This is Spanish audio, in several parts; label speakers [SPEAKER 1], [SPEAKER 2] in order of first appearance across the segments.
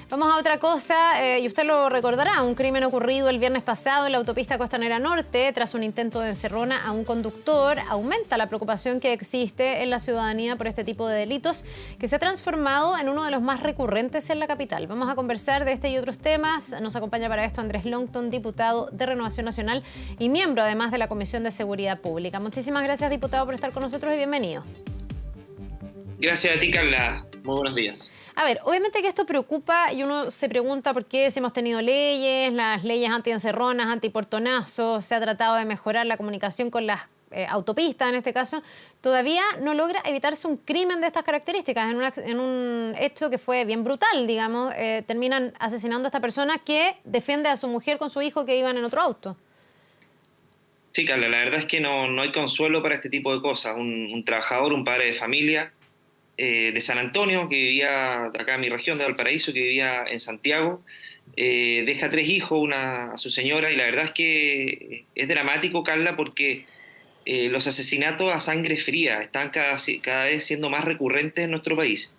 [SPEAKER 1] Vamos a otra cosa, y usted lo recordará, un crimen ocurrido el viernes pasado en la autopista Costanera Norte tras un intento de encerrona a un conductor. Aumenta la preocupación que existe en la ciudadanía por este tipo de delitos que se ha transformado en uno de los más recurrentes en la capital. Vamos a conversar de este y otros temas. Nos acompaña para esto Andrés Longton, diputado de Renovación Nacional y miembro además de la Comisión de Seguridad Pública. Muchísimas gracias, diputado, por estar con nosotros y bienvenido.
[SPEAKER 2] Gracias a ti, Carla. Muy buenos días.
[SPEAKER 1] A ver, obviamente que esto preocupa y uno se pregunta por qué si hemos tenido leyes, las leyes anti-encerronas, anti-portonazos, se ha tratado de mejorar la comunicación con las autopistas en este caso, todavía no logra evitarse un crimen de estas características. En un hecho que fue bien brutal, digamos, terminan asesinando a esta persona que defiende a su mujer con su hijo que iban en otro auto.
[SPEAKER 2] Sí, Carla, la verdad es que no hay consuelo para este tipo de cosas. Un trabajador, un padre de familia de San Antonio, que vivía acá en mi región de Valparaíso, que vivía en Santiago, deja 3 hijos, a su señora, y la verdad es que es dramático, Carla, porque los asesinatos a sangre fría están cada vez siendo más recurrentes en nuestro país.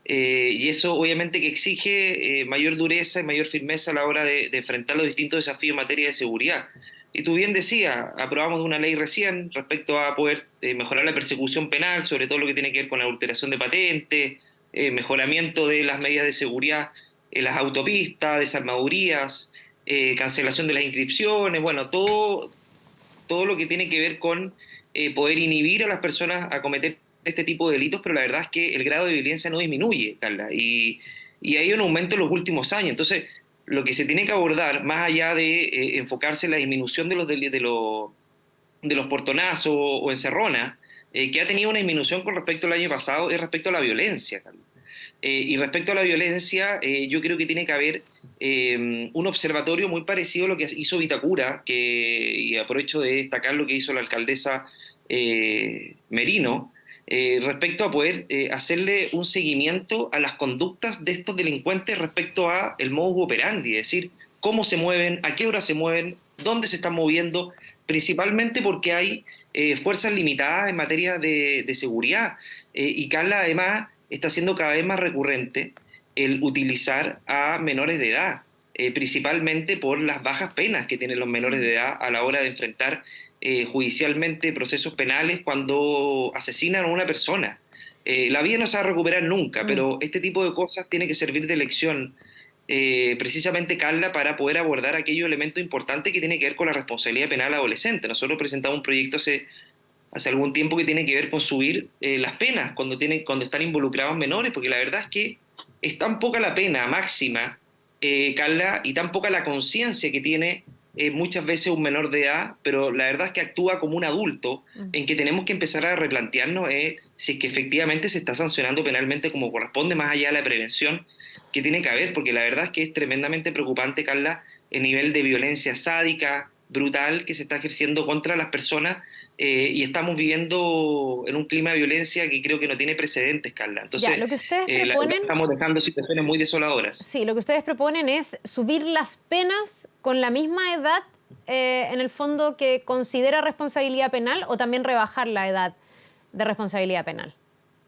[SPEAKER 2] Y eso obviamente que exige mayor dureza y mayor firmeza a la hora de enfrentar los distintos desafíos en materia de seguridad. Y tú bien decías, aprobamos una ley recién respecto a poder mejorar la persecución penal, sobre todo lo que tiene que ver con la adulteración de patentes, mejoramiento de las medidas de seguridad en las autopistas, desarmadurías, cancelación de las inscripciones, bueno, todo lo que tiene que ver con poder inhibir a las personas a cometer este tipo de delitos, pero la verdad es que el grado de violencia no disminuye, Carla, y hay un aumento en los últimos años. Entonces, lo que se tiene que abordar, más allá de enfocarse en la disminución de los portonazos o encerronas, que ha tenido una disminución con respecto al año pasado, es respecto a la violencia, Carla. Y respecto a la violencia, yo creo que tiene que haber un observatorio muy parecido a lo que hizo Vitacura, y aprovecho de destacar lo que hizo la alcaldesa Merino, respecto a poder hacerle un seguimiento a las conductas de estos delincuentes respecto a el modus operandi, es decir, cómo se mueven, a qué hora se mueven, dónde se están moviendo, principalmente porque hay fuerzas limitadas en materia de seguridad. Y Carla, además, está siendo cada vez más recurrente el utilizar a menores de edad, principalmente por las bajas penas que tienen los menores de edad a la hora de enfrentar judicialmente procesos penales cuando asesinan a una persona. La vida no se va a recuperar nunca, pero este tipo de cosas tiene que servir de lección, precisamente, Carla, para poder abordar aquellos elementos importantes que tienen que ver con la responsabilidad penal adolescente. Nosotros presentamos un proyecto hace algún tiempo que tiene que ver con subir las penas cuando están involucrados menores, porque la verdad es que es tan poca la pena máxima, Carla, y tan poca la conciencia que tiene muchas veces un menor de edad, pero la verdad es que actúa como un adulto, en que tenemos que empezar a replantearnos si es que efectivamente se está sancionando penalmente como corresponde, más allá de la prevención que tiene que haber, porque la verdad es que es tremendamente preocupante, Carla, el nivel de violencia sádica, brutal, que se está ejerciendo contra las personas, y estamos viviendo en un clima de violencia que creo que no tiene precedentes, Carla. Entonces,
[SPEAKER 1] Ya, lo que ustedes
[SPEAKER 2] la verdad,
[SPEAKER 1] proponen,
[SPEAKER 2] estamos dejando situaciones muy desoladoras.
[SPEAKER 1] sí, lo que ustedes proponen es subir las penas con la misma edad, en el fondo, que considera responsabilidad penal, o también rebajar la edad de responsabilidad penal.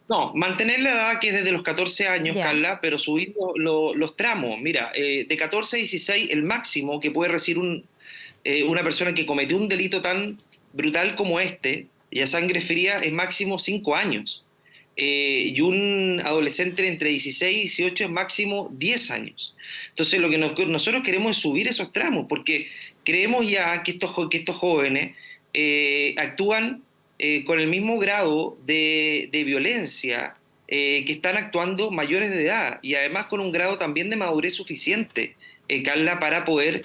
[SPEAKER 2] No, mantener la edad que es desde los 14 años,
[SPEAKER 1] Ya.
[SPEAKER 2] Carla, pero subir los tramos. Mira, de 14 a 16, el máximo que puede recibir una persona que cometió un delito tan brutal como este, y a sangre fría, es máximo 5 años. Y un adolescente entre 16 y 18 es máximo 10 años. Entonces, lo que nosotros queremos es subir esos tramos, porque creemos ya que estos jóvenes actúan con el mismo grado de violencia que están actuando mayores de edad, y además con un grado también de madurez suficiente, Carla, para poder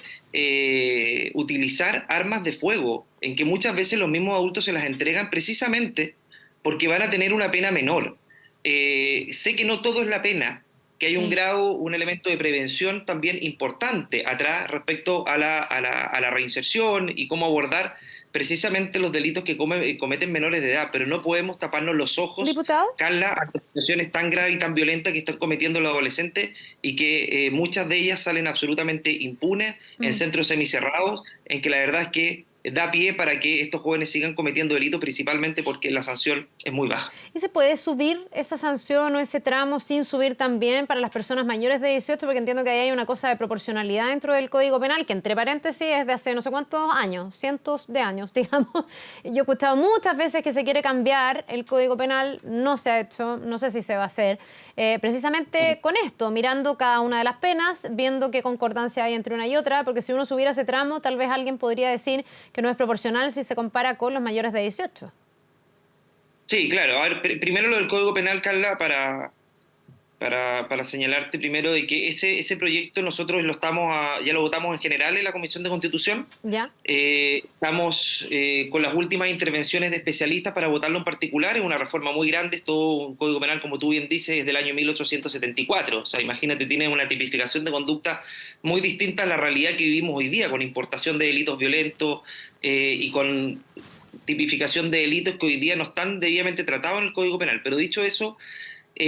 [SPEAKER 2] utilizar armas de fuego, en que muchas veces los mismos adultos se las entregan precisamente porque van a tener una pena menor. Sé que no todo es la pena, que hay un grado, un elemento de prevención también importante atrás respecto a la reinserción y cómo abordar precisamente los delitos que cometen menores de edad, pero no podemos taparnos los ojos,
[SPEAKER 1] Diputado.
[SPEAKER 2] Carla, ante situaciones tan graves y tan violentas que están cometiendo los adolescentes, y que muchas de ellas salen absolutamente impunes en centros semicerrados, en que la verdad es que da pie para que estos jóvenes sigan cometiendo delitos, principalmente porque la sanción es muy baja.
[SPEAKER 1] ¿Y se puede subir esa sanción o ese tramo sin subir también para las personas mayores de 18? Porque entiendo que ahí hay una cosa de proporcionalidad dentro del Código Penal, que entre paréntesis es de hace no sé cuántos años, cientos de años, digamos. Yo he escuchado muchas veces que se quiere cambiar el Código Penal, no se ha hecho, no sé si se va a hacer, precisamente con esto, mirando cada una de las penas, viendo qué concordancia hay entre una y otra, porque si uno subiera ese tramo, tal vez alguien podría decir que no es proporcional si se compara con los mayores de 18.
[SPEAKER 2] Sí, claro. A ver, primero lo del Código Penal, Carla, para señalarte primero de que ese proyecto nosotros ya lo votamos en general en la Comisión de Constitución.
[SPEAKER 1] ¿Ya?
[SPEAKER 2] Estamos con las últimas intervenciones de especialistas para votarlo en particular. Es una reforma muy grande, es todo un Código Penal, como tú bien dices, es del año 1874. O sea, imagínate, tiene una tipificación de conducta muy distinta a la realidad que vivimos hoy día, con importación de delitos violentos y con tipificación de delitos que hoy día no están debidamente tratados en el Código Penal. Pero dicho eso,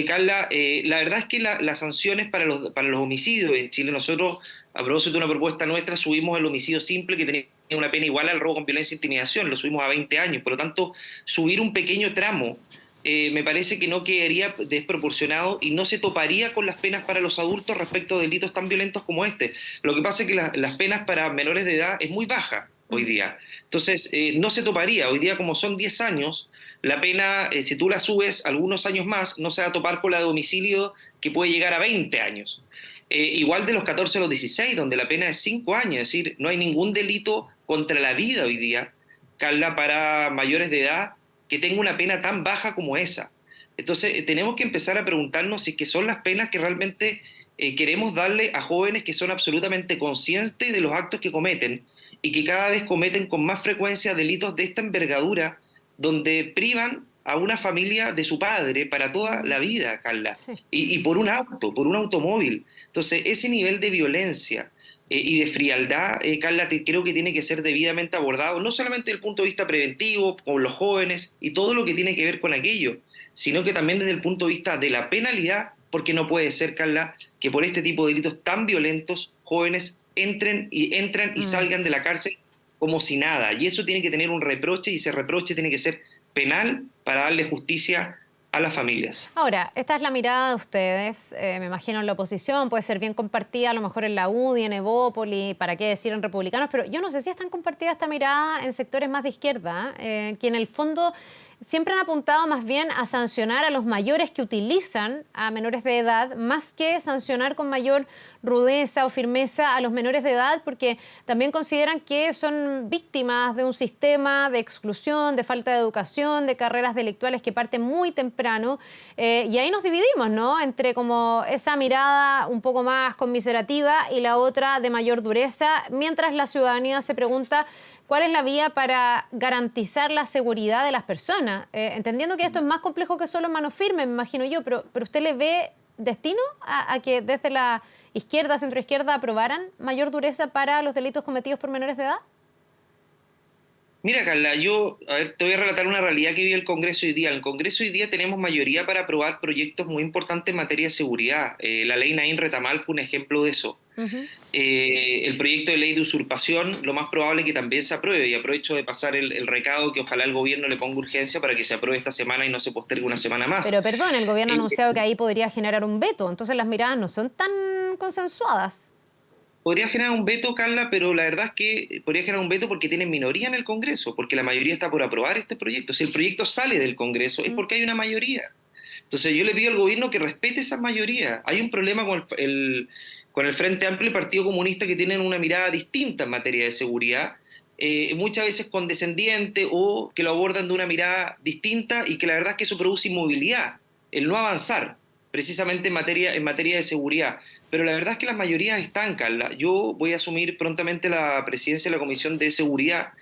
[SPEAKER 2] Carla, la verdad es que las sanciones para los homicidios en Chile, nosotros, a propósito de una propuesta nuestra, subimos el homicidio simple, que tenía una pena igual al robo con violencia e intimidación, lo subimos a 20 años. Por lo tanto, subir un pequeño tramo me parece que no quedaría desproporcionado y no se toparía con las penas para los adultos respecto a delitos tan violentos como este. Lo que pasa es que las penas para menores de edad es muy baja hoy día. Entonces, no se toparía. Hoy día, como son 10 años, la pena, si tú la subes algunos años más, no se va a topar con la de homicidio, que puede llegar a 20 años. Igual de los 14 a los 16, donde la pena es 5 años. Es decir, no hay ningún delito contra la vida hoy día, Carla, para mayores de edad que tenga una pena tan baja como esa. Entonces, tenemos que empezar a preguntarnos si es que son las penas que realmente queremos darle a jóvenes que son absolutamente conscientes de los actos que cometen y que cada vez cometen con más frecuencia delitos de esta envergadura, donde privan a una familia de su padre para toda la vida, Carla,
[SPEAKER 1] Sí.
[SPEAKER 2] y por un auto, por un automóvil. Entonces, ese nivel de violencia y de frialdad, Carla, creo que tiene que ser debidamente abordado, no solamente desde el punto de vista preventivo, con los jóvenes y todo lo que tiene que ver con aquello, sino que también desde el punto de vista de la penalidad, porque no puede ser, Carla, que por este tipo de delitos tan violentos, jóvenes entran y salgan de la cárcel como si nada. Y eso tiene que tener un reproche, y ese reproche tiene que ser penal para darle justicia a las familias.
[SPEAKER 1] Ahora, esta es la mirada de ustedes, me imagino en la oposición, puede ser bien compartida a lo mejor en la UDI, en Evópoli, para qué decir en republicanos, pero yo no sé si es tan compartida esta mirada en sectores más de izquierda, que en el fondo siempre han apuntado más bien a sancionar a los mayores que utilizan a menores de edad, más que sancionar con mayor rudeza o firmeza a los menores de edad, porque también consideran que son víctimas de un sistema de exclusión, de falta de educación, de carreras delictuales que parten muy temprano. Y ahí nos dividimos, ¿no? Entre como esa mirada un poco más conmiserativa y la otra de mayor dureza, mientras la ciudadanía se pregunta ¿cuál es la vía para garantizar la seguridad de las personas? Entendiendo que esto es más complejo que solo mano firme, me imagino yo, pero ¿usted le ve destino a que desde la izquierda, centroizquierda, aprobaran mayor dureza para los delitos cometidos por menores de edad?
[SPEAKER 2] Mira, Carla, te voy a relatar una realidad que vive el Congreso hoy día. En el Congreso hoy día tenemos mayoría para aprobar proyectos muy importantes en materia de seguridad. La ley Naín Retamal fue un ejemplo de eso.
[SPEAKER 1] Uh-huh.
[SPEAKER 2] El proyecto de ley de usurpación, lo más probable es que también se apruebe, y aprovecho de pasar el recado que ojalá el gobierno le ponga urgencia para que se apruebe esta semana y no se postergue una semana más.
[SPEAKER 1] Pero perdón, el gobierno ha anunciado que ahí podría generar un veto, entonces las miradas no son tan consensuadas.
[SPEAKER 2] Podría generar un veto, Carla, pero la verdad es que podría generar un veto porque tienen minoría en el Congreso, porque la mayoría está por aprobar este proyecto. Si el proyecto sale del Congreso es porque hay una mayoría. Entonces yo le pido al gobierno que respete esa mayoría. Hay un problema con el Frente Amplio y el Partido Comunista, que tienen una mirada distinta en materia de seguridad, muchas veces condescendiente, o que lo abordan de una mirada distinta, y que la verdad es que eso produce inmovilidad, el no avanzar precisamente en materia de seguridad. Pero la verdad es que las mayorías están, Carla. Yo voy a asumir prontamente la presidencia de la Comisión de Seguridad.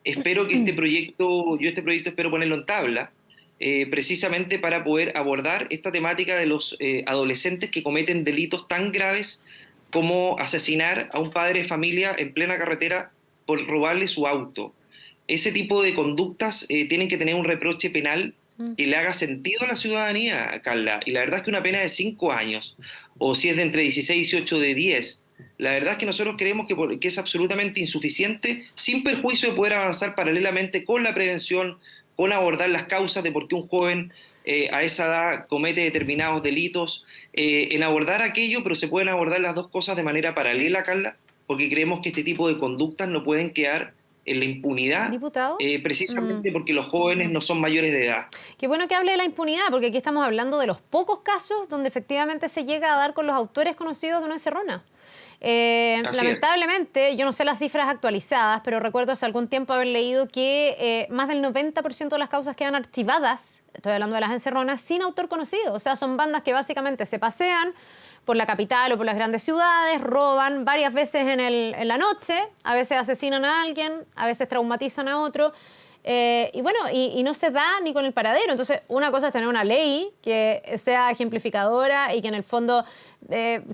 [SPEAKER 2] Espero que este proyecto espero ponerlo en tabla, precisamente para poder abordar esta temática de los adolescentes que cometen delitos tan graves como asesinar a un padre de familia en plena carretera por robarle su auto. Ese tipo de conductas tienen que tener un reproche penal que le haga sentido a la ciudadanía, Carla. Y la verdad es que una pena de 5 años, o si es de entre 16 y 18 de 10, La verdad es que nosotros creemos que es absolutamente insuficiente, sin perjuicio de poder avanzar paralelamente con la prevención, con abordar las causas de por qué un joven a esa edad comete determinados delitos, en abordar aquello, pero se pueden abordar las dos cosas de manera paralela, Carla, porque creemos que este tipo de conductas no pueden quedar en la impunidad,
[SPEAKER 1] ¿Diputado?
[SPEAKER 2] precisamente porque los jóvenes no son mayores de edad.
[SPEAKER 1] Qué bueno que hable de la impunidad, porque aquí estamos hablando de los pocos casos donde efectivamente se llega a dar con los autores conocidos de una encerrona.
[SPEAKER 2] Así es.
[SPEAKER 1] Lamentablemente, yo no sé las cifras actualizadas, pero recuerdo hace algún tiempo haber leído que más del 90% de las causas quedan archivadas, estoy hablando de las encerronas, sin autor conocido. O sea, son bandas que básicamente se pasean por la capital o por las grandes ciudades, roban varias veces en la noche, a veces asesinan a alguien, a veces traumatizan a otro. Y bueno, y no se da ni con el paradero. Entonces, una cosa es tener una ley que sea ejemplificadora y que en el fondo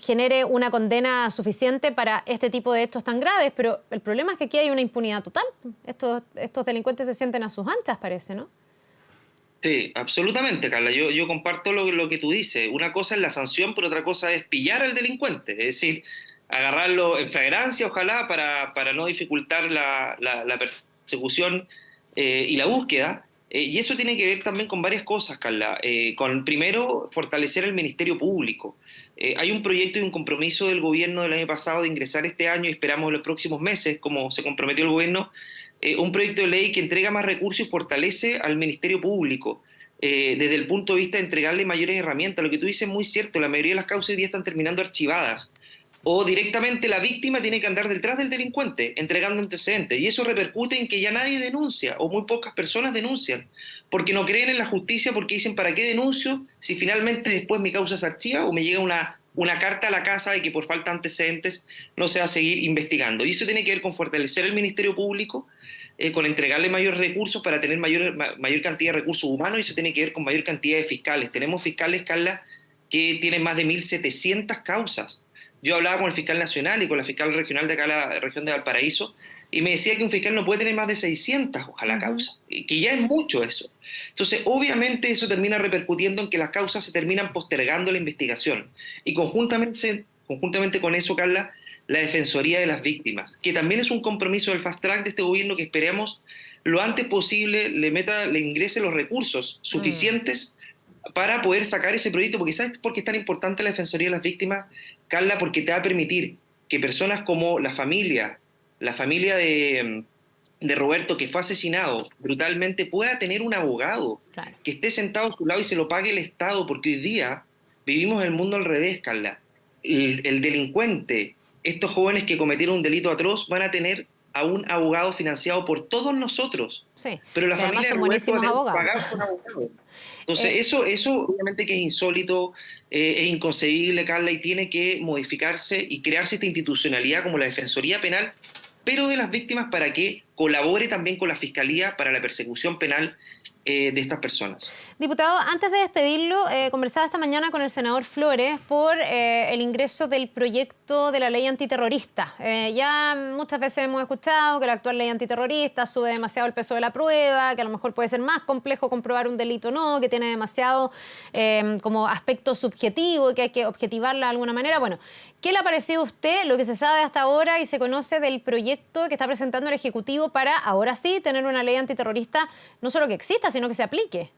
[SPEAKER 1] genere una condena suficiente para este tipo de hechos tan graves, pero el problema es que aquí hay una impunidad total. Estos delincuentes se sienten a sus anchas, parece, ¿no?
[SPEAKER 2] Sí, absolutamente, Carla. Yo comparto lo que tú dices. Una cosa es la sanción, pero otra cosa es pillar al delincuente. Es decir, agarrarlo en flagrancia, ojalá, para no dificultar la persecución y la búsqueda. Y eso tiene que ver también con varias cosas, Carla. Con, primero, fortalecer el Ministerio Público. Hay un proyecto y un compromiso del gobierno del año pasado de ingresar este año y esperamos en los próximos meses, como se comprometió el gobierno, un proyecto de ley que entrega más recursos y fortalece al Ministerio Público desde el punto de vista de entregarle mayores herramientas. Lo que tú dices es muy cierto, la mayoría de las causas hoy día están terminando archivadas o directamente la víctima tiene que andar detrás del delincuente entregando antecedentes y eso repercute en que ya nadie denuncia o muy pocas personas denuncian porque no creen en la justicia, porque dicen ¿para qué denuncio si finalmente después mi causa se archiva o me llega una carta a la casa de que por falta de antecedentes no se va a seguir investigando? Y eso tiene que ver con fortalecer el Ministerio Público, con entregarle mayores recursos para tener mayor cantidad de recursos humanos, y eso tiene que ver con mayor cantidad de fiscales. Tenemos fiscales, Carla, que tienen más de 1.700 causas. Yo hablaba con el fiscal nacional y con la fiscal regional de acá, la región de Valparaíso, y me decía que un fiscal no puede tener más de 600, ojalá, causas, que ya es mucho eso. Entonces, obviamente eso termina repercutiendo en que las causas se terminan postergando la investigación. Y conjuntamente con eso, Carla, la Defensoría de las Víctimas, que también es un compromiso del Fast Track de este gobierno que esperemos lo antes posible le ingrese los recursos suficientes para poder sacar ese proyecto, porque ¿sabes por qué es tan importante la Defensoría de las Víctimas, Carla? Porque te va a permitir que personas como la familia de Roberto, que fue asesinado brutalmente, pueda tener un abogado que esté sentado a su lado y se lo pague el Estado, porque hoy día vivimos el mundo al revés, Carla. El delincuente, estos jóvenes que cometieron un delito atroz, van a tener a un abogado financiado por todos nosotros.
[SPEAKER 1] Sí,
[SPEAKER 2] Pero la
[SPEAKER 1] y además
[SPEAKER 2] familia de
[SPEAKER 1] son
[SPEAKER 2] Roberto va a
[SPEAKER 1] buenísimos
[SPEAKER 2] tener que
[SPEAKER 1] abogados.
[SPEAKER 2] pagar por un abogado. Entonces, eso obviamente que es insólito, es inconcebible, Carla, y tiene que modificarse y crearse esta institucionalidad como la Defensoría Penal, pero de las víctimas, para que colabore también con la Fiscalía para la persecución penal de estas personas.
[SPEAKER 1] Diputado, antes de despedirlo, conversaba esta mañana con el senador Flores por el ingreso del proyecto de la ley antiterrorista. Ya muchas veces hemos escuchado que la actual ley antiterrorista sube demasiado el peso de la prueba, que a lo mejor puede ser más complejo comprobar un delito o no, que tiene demasiado como aspecto subjetivo y que hay que objetivarla de alguna manera. Bueno, ¿qué le ha parecido a usted lo que se sabe hasta ahora y se conoce del proyecto que está presentando el Ejecutivo para, ahora sí, tener una ley antiterrorista no solo que exista, sino que se aplique?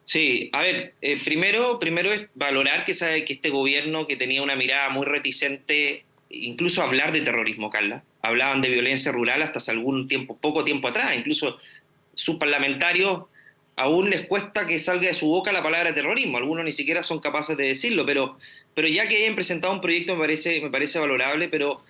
[SPEAKER 2] Sí, a ver, primero es valorar que este gobierno, que tenía una mirada muy reticente, incluso a hablar de terrorismo, Carla, hablaban de violencia rural hasta hace poco tiempo atrás, incluso sus parlamentarios aún les cuesta que salga de su boca la palabra terrorismo, algunos ni siquiera son capaces de decirlo, pero ya que hayan presentado un proyecto me parece valorable, pero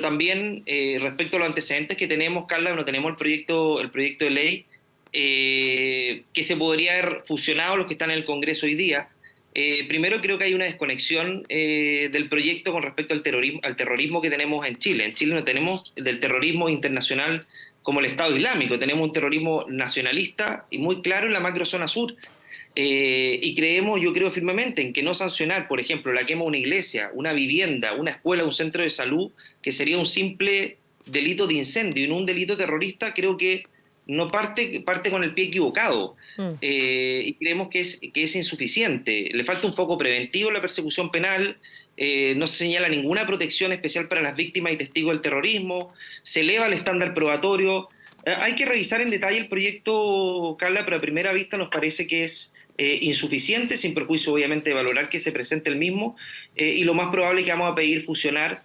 [SPEAKER 2] también respecto a los antecedentes que tenemos, Carla, no tenemos el proyecto de ley, que se podría haber fusionado los que están en el Congreso hoy día. Primero creo que hay una desconexión del proyecto con respecto al terrorismo que tenemos en Chile. En Chile no tenemos del terrorismo internacional como el Estado Islámico, tenemos un terrorismo nacionalista y muy claro en la macrozona sur. Y yo creo firmemente en que no sancionar, por ejemplo, la quema de una iglesia, una vivienda, una escuela, un centro de salud, que sería un simple delito de incendio y no un delito terrorista, creo que no parte con el pie equivocado. Y creemos que es insuficiente. Le falta un foco preventivo en la persecución penal, no se señala ninguna protección especial para las víctimas y testigos del terrorismo, se eleva el estándar probatorio. Hay que revisar en detalle el proyecto, Carla, pero a primera vista nos parece que es insuficiente, sin perjuicio obviamente de valorar que se presente el mismo, y lo más probable es que vamos a pedir fusionar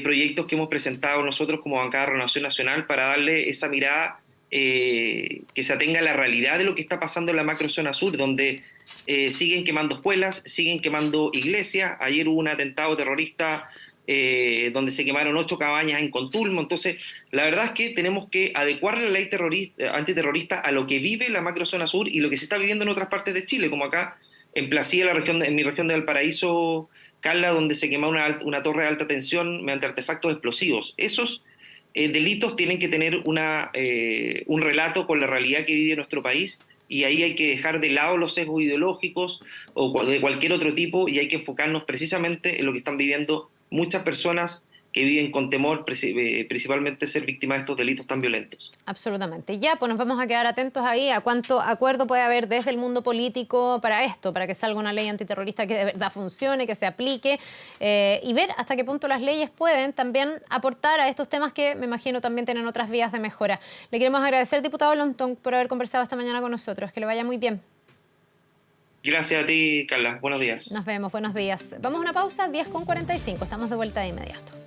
[SPEAKER 2] proyectos que hemos presentado nosotros como bancada de Renovación Nacional para darle esa mirada que se atenga a la realidad de lo que está pasando en la macrozona sur, donde siguen quemando escuelas, siguen quemando iglesias. Ayer hubo un atentado terrorista donde se quemaron 8 cabañas en Contulmo. Entonces, la verdad es que tenemos que adecuar la ley antiterrorista a lo que vive la macrozona sur y lo que se está viviendo en otras partes de Chile, como acá en Placilla, en mi región de Valparaíso, Carla, donde se quemó una torre de alta tensión mediante artefactos explosivos. Esos delitos tienen que tener un relato con la realidad que vive nuestro país, y ahí hay que dejar de lado los sesgos ideológicos o de cualquier otro tipo, y hay que enfocarnos precisamente en lo que están viviendo muchas personas que viven con temor, principalmente ser víctimas de estos delitos tan violentos.
[SPEAKER 1] Absolutamente. Ya, pues nos vamos a quedar atentos ahí a cuánto acuerdo puede haber desde el mundo político para esto, para que salga una ley antiterrorista que de verdad funcione, que se aplique, y ver hasta qué punto las leyes pueden también aportar a estos temas que me imagino también tienen otras vías de mejora. Le queremos agradecer, diputado Lontón, por haber conversado esta mañana con nosotros. Que le vaya muy bien.
[SPEAKER 2] Gracias a ti, Carla. Buenos días.
[SPEAKER 1] Nos vemos, buenos días. Vamos a una pausa, 10:45. Estamos de vuelta de inmediato.